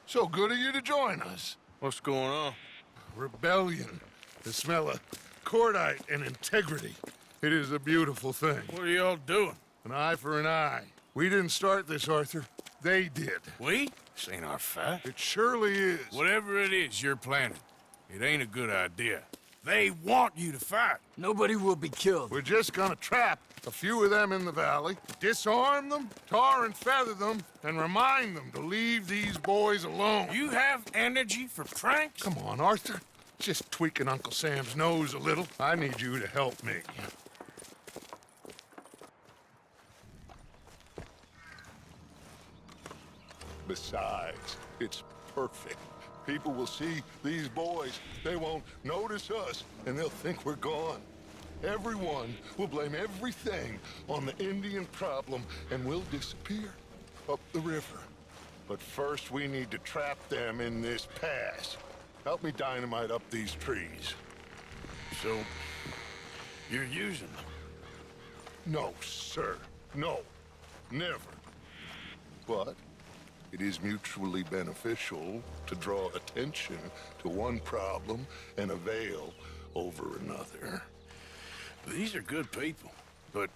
So good of you to join us. What's going on? Rebellion. The smell of cordite and integrity. It is a beautiful thing. What are y'all doing? An eye for an eye. We didn't start this, Arthur. They did. We? This ain't our fight. It surely is. Whatever it is you're planning, it ain't a good idea. They want you to fight. Nobody will be killed. We're just gonna trap a few of them in the valley, disarm them, tar and feather them, and remind them to leave these boys alone. You have energy for pranks? Come on, Arthur. Just tweaking Uncle Sam's nose a little. I need you to help me. Besides, it's perfect. People will see these boys. They won't notice us, and they'll think we're gone. Everyone will blame everything on the Indian problem, and we'll disappear up the river. But first, we need to trap them in this pass. Help me dynamite up these trees. So, you're using them? No, sir. No. Never. But it is mutually beneficial to draw attention to one problem and avail over another. These are good people, but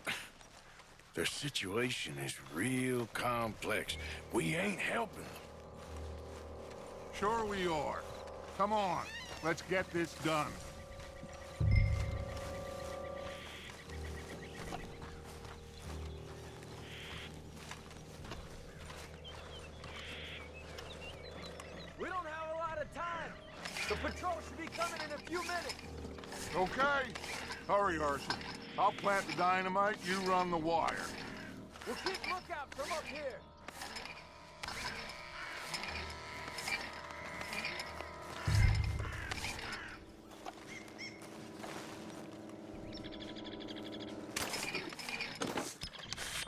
their situation is real complex. We ain't helping them. Sure we are. Come on, let's get this done. We don't have a lot of time. The patrol should be coming in a few minutes. Okay. Hurry, Arthur. I'll plant the dynamite, you run the wire. We'll keep lookout from up here.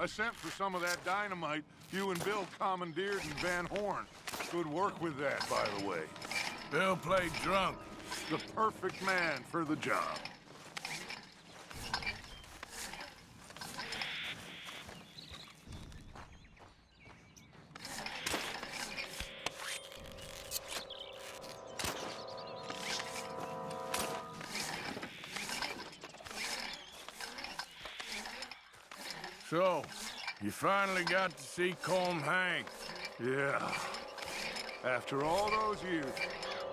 I sent for some of that dynamite you and Bill commandeered in Van Horn. Good work with that, by the way. Bill played drunk. The perfect man for the job. So, you finally got to see Colm hang. Yeah. After all those years.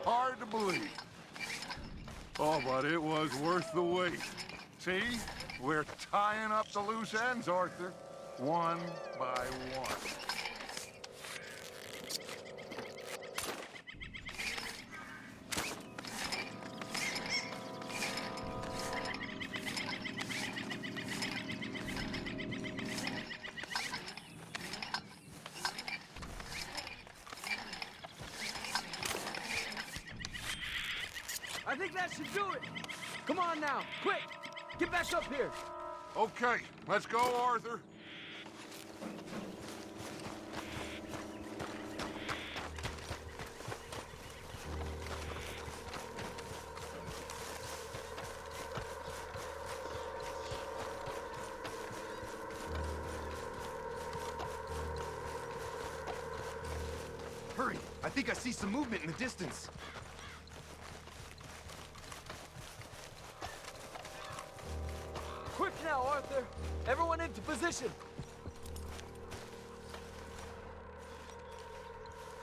Hard to believe. Oh, but it was worth the wait. See? We're tying up the loose ends, Arthur. One by one. I think that should do it. Come on now, quick. Get back up here. Okay, let's go, Arthur. Hurry! I think I see some movement in the distance. Quick now, Arthur. Everyone into position.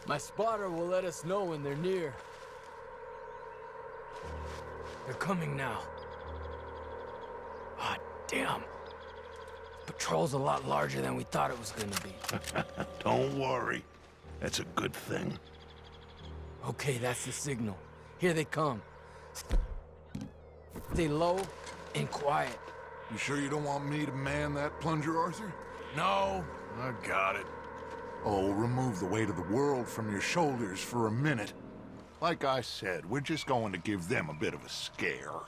My spotter will let us know when they're near. They're coming now. Ah, damn. Patrol's a lot larger than we thought it was gonna be. Don't worry. That's a good thing. Okay, that's the signal. Here they come. Stay low and quiet. You sure you don't want me to man that plunger, Arthur? No, I got it. Oh, remove the weight of the world from your shoulders for a minute. Like I said, we're just going to give them a bit of a scare.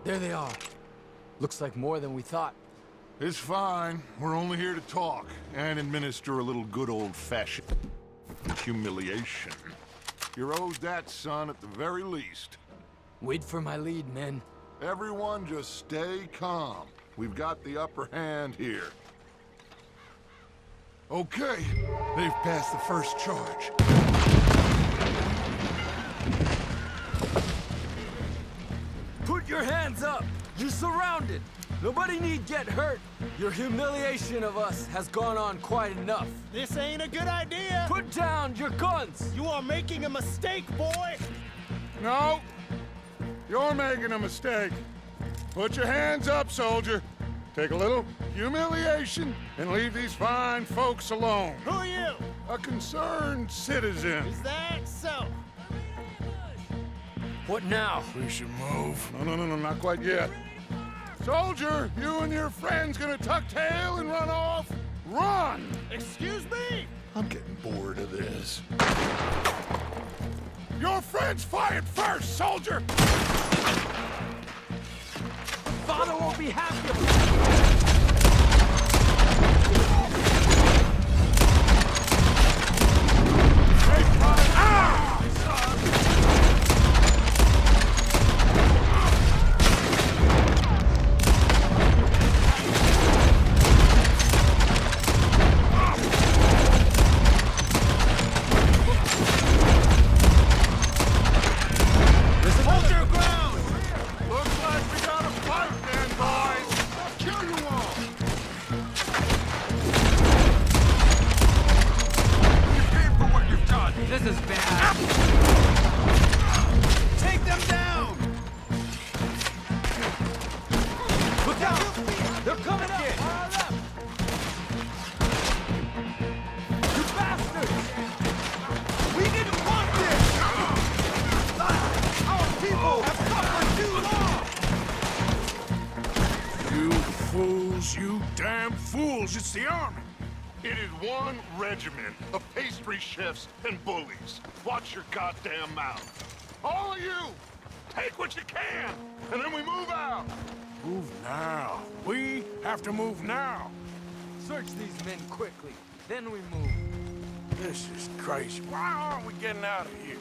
There they are. Looks like more than we thought. It's fine. We're only here to talk and administer a little good old-fashioned humiliation. You're owed that, son, at the very least. Wait for my lead, men. Everyone just stay calm. We've got the upper hand here. Okay, they've passed the first charge. Put your hands up! You're surrounded! Nobody need get hurt! Your humiliation of us has gone on quite enough. This ain't a good idea! Put down your guns! You are making a mistake, boy! No! You're making a mistake. Put your hands up, soldier. Take a little humiliation and leave these fine folks alone. Who are you? A concerned citizen. Is that so? What now? We should move. No, not quite yet. Soldier, you and your friends gonna tuck tail and run off? Run! Excuse me? I'm getting bored of this. Your friends fired first, soldier! Father won't be happy! This is bad. Take them down! Look out! They're coming in! You bastards! We didn't want this! Our people have suffered too long! You fools, you damn fools, it's the army. It is one regiment of pastry chefs and bullies. Watch your goddamn mouth. All of you, take what you can, and then we move out. Move now. We have to move now. Search these men quickly, then we move. This is crazy. Why aren't we getting out of here?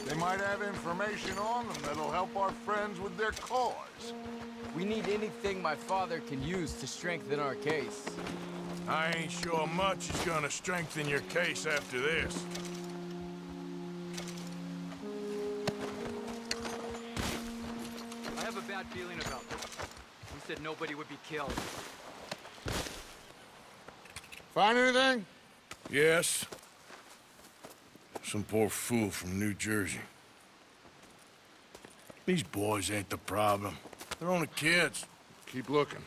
They might have information on them that'll help our friends with their cause. We need anything my father can use to strengthen our case. I ain't sure much is gonna strengthen your case after this. I have a bad feeling about this. We said nobody would be killed. Find anything? Yes. Some poor fool from New Jersey. These boys ain't the problem. They're only kids. Keep looking.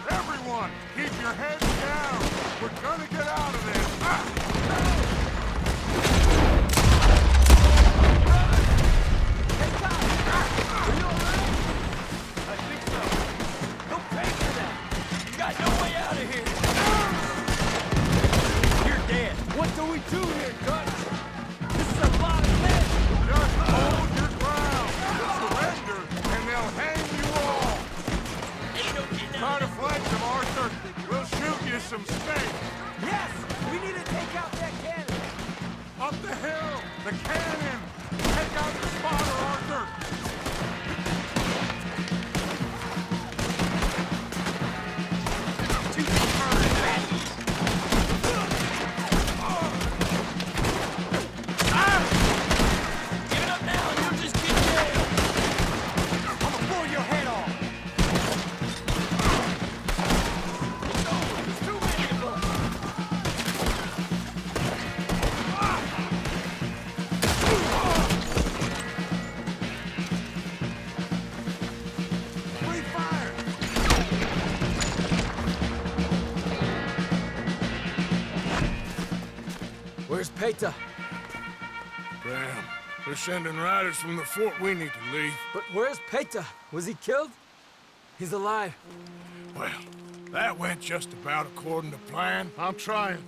Everyone, keep your heads down. We're gonna get out of this. I think so. Don't pay for that! You got no way out of here! You're dead! What do we do here, Dutch? This is a lot of men! Just hold your ground. Surrender, and they'll hang you all. Try to flank them, Arthur. We'll shoot you some space. Yes! We need to take out that cannon! Up the hill! The cannon! Take out the spotter, Arthur! Give it up now and you'll just get nailed! I'm gonna blow your head off! No! There's too many of them! Free fire! Where's Peta? Damn. They're sending riders from the fort. We need to leave. But where's Peta? Was he killed? He's alive. Well, that went just about according to plan. I'm trying.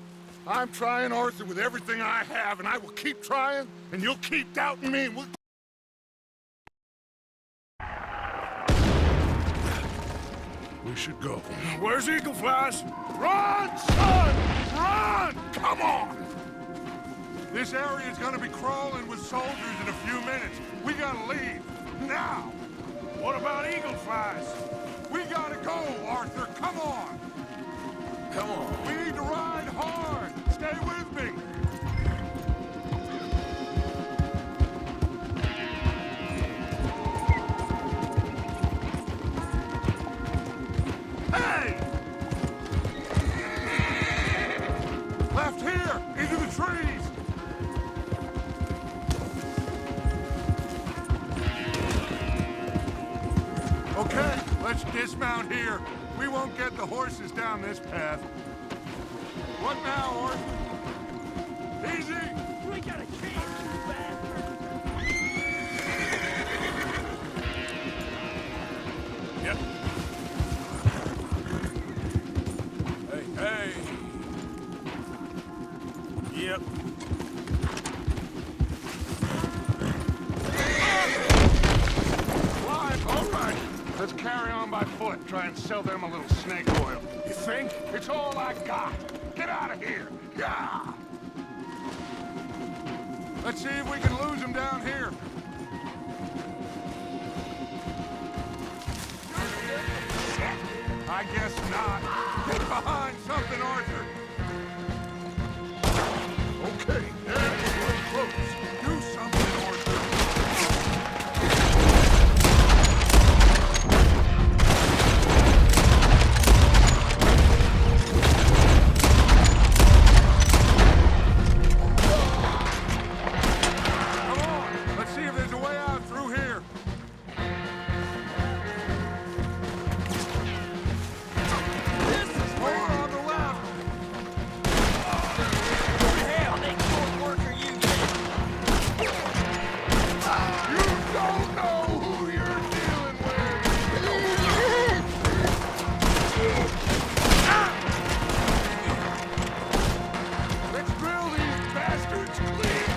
I'm trying, Arthur, with everything I have, and I will keep trying, and you'll keep doubting me. We should go. Where's Eagle Flies? Run, son! Run! Come on! This area is gonna be crawling with soldiers in a few minutes. We gotta leave. Now! What about eagle flies? We gotta go, Arthur! Come on! Come on. We need to ride hard! Stay with me! Hey! Left here! Into the trees! Okay, let's dismount here. We won't get the horses down this path. What now, Arthur? Easy! We got a chance, you bastard! Yep. Hey. Yep. Live, all right. Let's carry on by foot. Try and sell them a little snake oil. You think? It's all I got. Get out of here. Yeah. Let's see if we can lose them down here. Shit. I guess not. Get behind something, Arthur. Okay, we're close. Do something, Arthur. Come on, let's see if there's a way out through here. This is more on the left. You don't know who you're dealing with. Let's drill these bastards clean.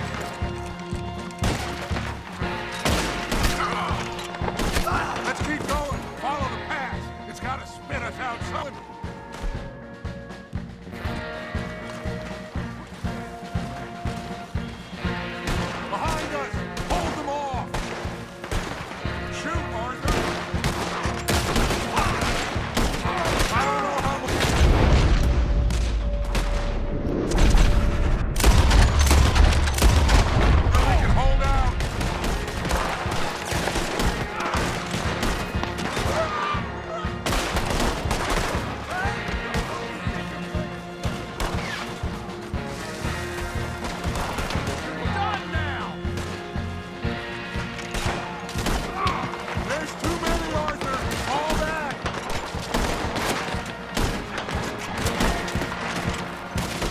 Let's keep going. Follow the path. It's got to spit us out something. Behind us! Hold them off! Shoot, Arthur! I don't know how much... We can hold out! Done now! There's too many, Arthur! Fall back!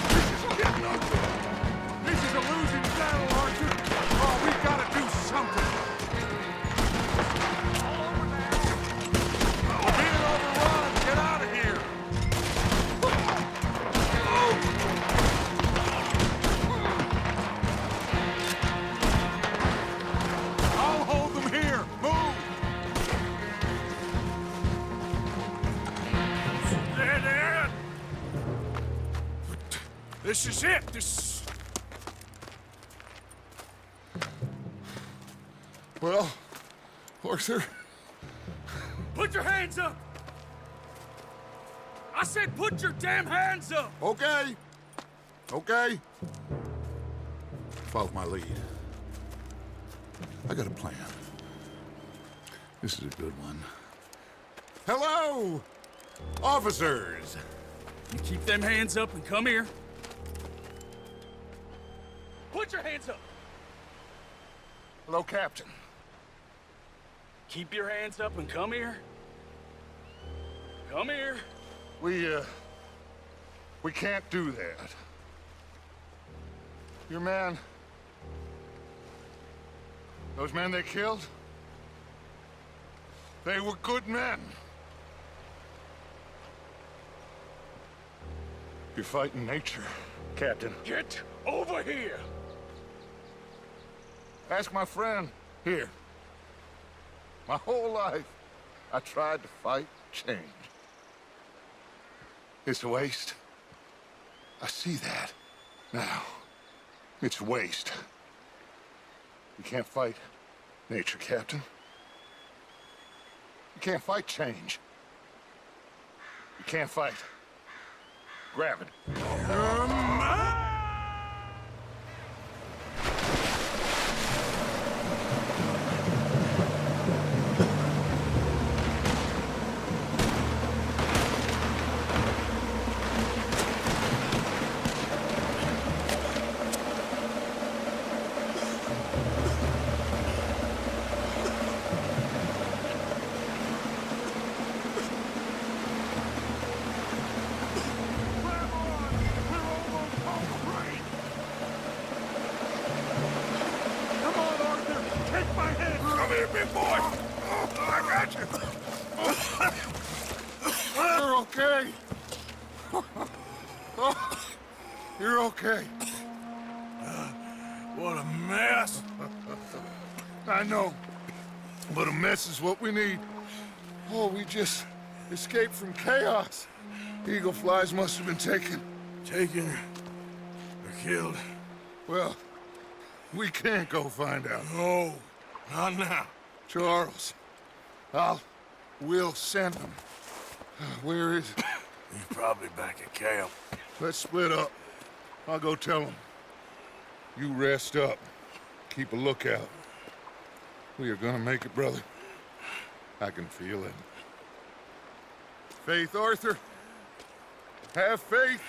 This is getting ugly. This is a losing battle, Arthur. Oh, we gotta do something. We're being overrun. Get out of here. I'll hold them here. Move. There. This is it. This. Well, Arthur, Put your hands up! I said put your damn hands up! okay. Okay. Follow my lead. I got a plan. This is a good one. Hello, officers. You keep them hands up and come here. Put your hands up! Hello, Captain. Keep your hands up and come here. Come here. We can't do that. Your man... Those men they killed? They were good men. You're fighting nature, Captain. Get over here. Ask my friend here. My whole life, I tried to fight change. It's a waste. I see that now. It's waste. You can't fight nature, Captain. You can't fight change. You can't fight gravity. Come here, big boy. I got you. You're okay. You're okay. What a mess. I know. But a mess is what we need. Oh, we just escaped from chaos. Eagle flies must have been taken. Taken or killed? Well, we can't go find out. No, not now. Charles, we'll send him. Where is he? He's probably back at camp. Let's split up. I'll go tell him. You rest up. Keep a lookout. We are gonna make it, brother. I can feel it. Faith, Arthur. Have faith.